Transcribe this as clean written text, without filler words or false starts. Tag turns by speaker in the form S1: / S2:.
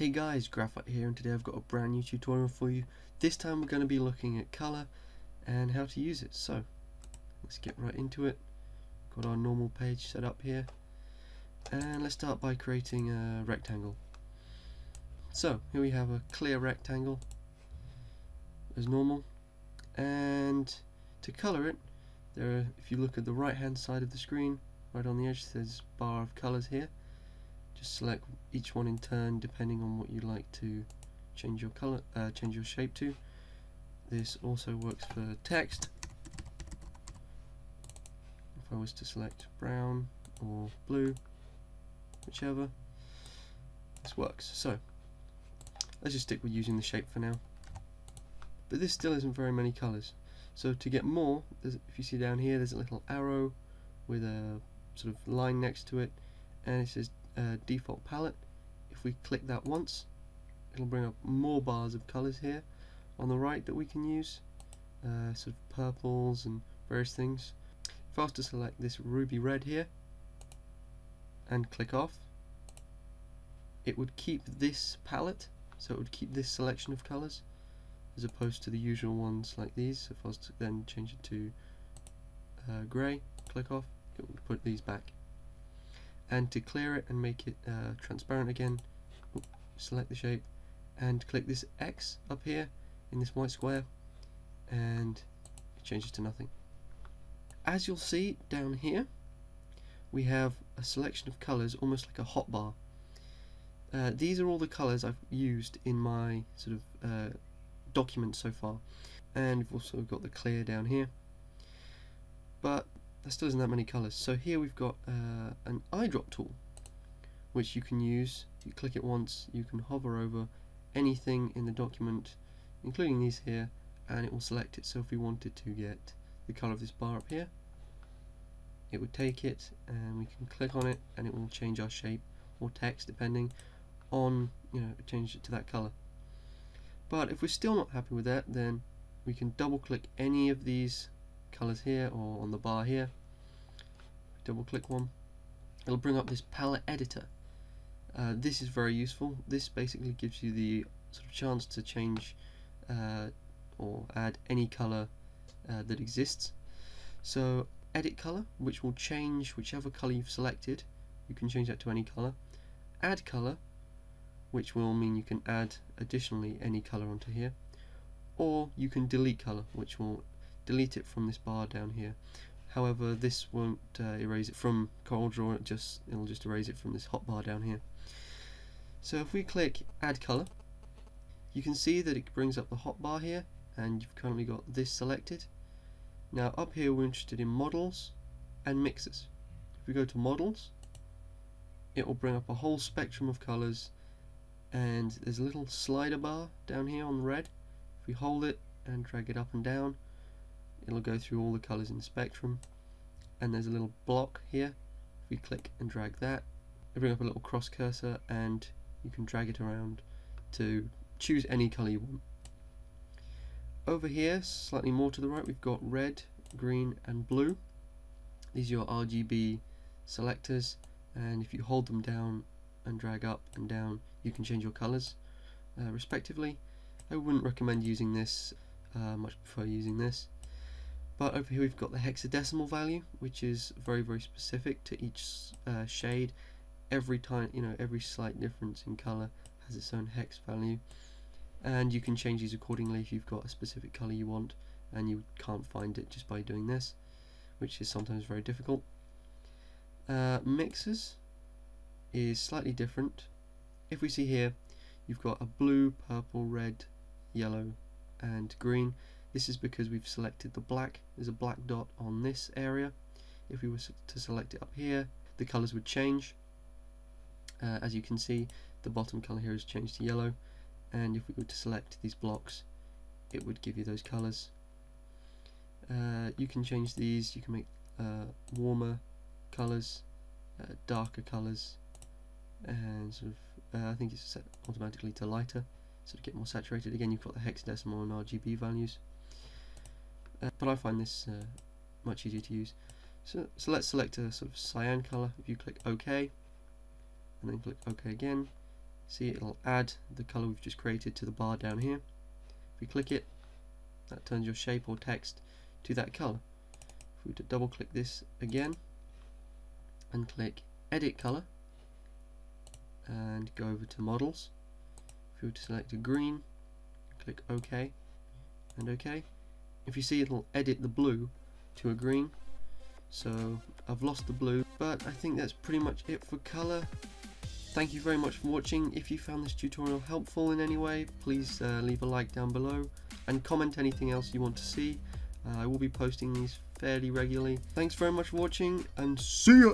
S1: Hey guys, Graphite here, and today I've got a brand new tutorial for you. This time we're going to be looking at colour and how to use it. So let's get right into it. Got our normal page set up here, and let's start by creating a rectangle. So here we have a clear rectangle as normal, and to colour it, if you look at the right hand side of the screen, right on the edge, there's a bar of colours here. Just select each one in turn depending on what you like to change your color, change your shape to. This also works for text. If I was to select brown or blue, whichever, this works. So let's just stick with using the shape for now. But this still isn't very many colors. So to get more, if you see down here, there's a little arrow with a sort of line next to it, and it says default palette. If we click that once, it'll bring up more bars of colors here on the right that we can use, sort of purples and various things. If I was to select this ruby red here and click off, it would keep this palette, so it would keep this selection of colors as opposed to the usual ones like these. So if I was to then change it to grey, click off, it would put these back. And to clear it and make it transparent again, select the shape and click this X up here in this white square, and it changes to nothing. As you'll see down here, we have a selection of colors almost like a hotbar. These are all the colors I've used in my sort of document so far, and we've also got the clear down here, but there still isn't that many colors. So here we've got an eyedrop tool, which you can use. You click it once, you can hover over anything in the document, including these here, and it will select it. So if we wanted to get the color of this bar up here, it would take it, and we can click on it, and it will change our shape or text depending on, change it to that color. But if we're still not happy with that, then we can double click any of these colors here or on the bar here. Double click one, it'll bring up this palette editor. This is very useful. This basically gives you the sort of chance to change or add any color that exists. So edit color, which will change whichever color you've selected. You can change that to any color. Add color, which will mean you can add additionally any color onto here, or you can delete color, which will delete it from this bar down here. However, this won't erase it from Corel Draw, it'll just erase it from this hotbar down here. So if we click add color, you can see that it brings up the hotbar here, and you've currently got this selected. Now up here we're interested in models and mixes. If we go to models, it will bring up a whole spectrum of colors, and there's a little slider bar down here on the red. If we hold it and drag it up and down, it'll go through all the colors in the spectrum. And there's a little block here. If we click and drag that, it'll bring up a little cross cursor, and you can drag it around to choose any color you want. Over here, slightly more to the right, we've got red, green and blue. These are your RGB selectors, and if you hold them down and drag up and down, you can change your colors respectively. I wouldn't recommend using this, much prefer using this. But over here we've got the hexadecimal value, which is very, very specific to each shade. Every time, every slight difference in color has its own hex value, and you can change these accordingly if you've got a specific color you want and you can't find it just by doing this, which is sometimes very difficult. Mixes is slightly different. If we see here, you've got a blue, purple, red, yellow and green. This is because we've selected the black. There's a black dot on this area. If we were to select it up here, the colors would change. As you can see, the bottom color here has changed to yellow, and if we were to select these blocks, it would give you those colors. You can change these. You can make warmer colors, darker colors, and sort of I think it's set automatically to lighter, so to get more saturated. Again, you've got the hexadecimal and RGB values, but I find this much easier to use. So let's select a sort of cyan color. If you click OK and then click OK again, See, it'll add the colour we've just created to the bar down here. If we click it, that turns your shape or text to that colour. If we were to double click this again and click edit colour and go over to models, if we were to select a green, click OK and OK, if you see, it'll edit the blue to a green. So I've lost the blue, but I think that's pretty much it for colour. Thank you very much for watching. If you found this tutorial helpful in any way, please leave a like down below and comment anything else you want to see. I will be posting these fairly regularly. Thanks very much for watching, and see ya!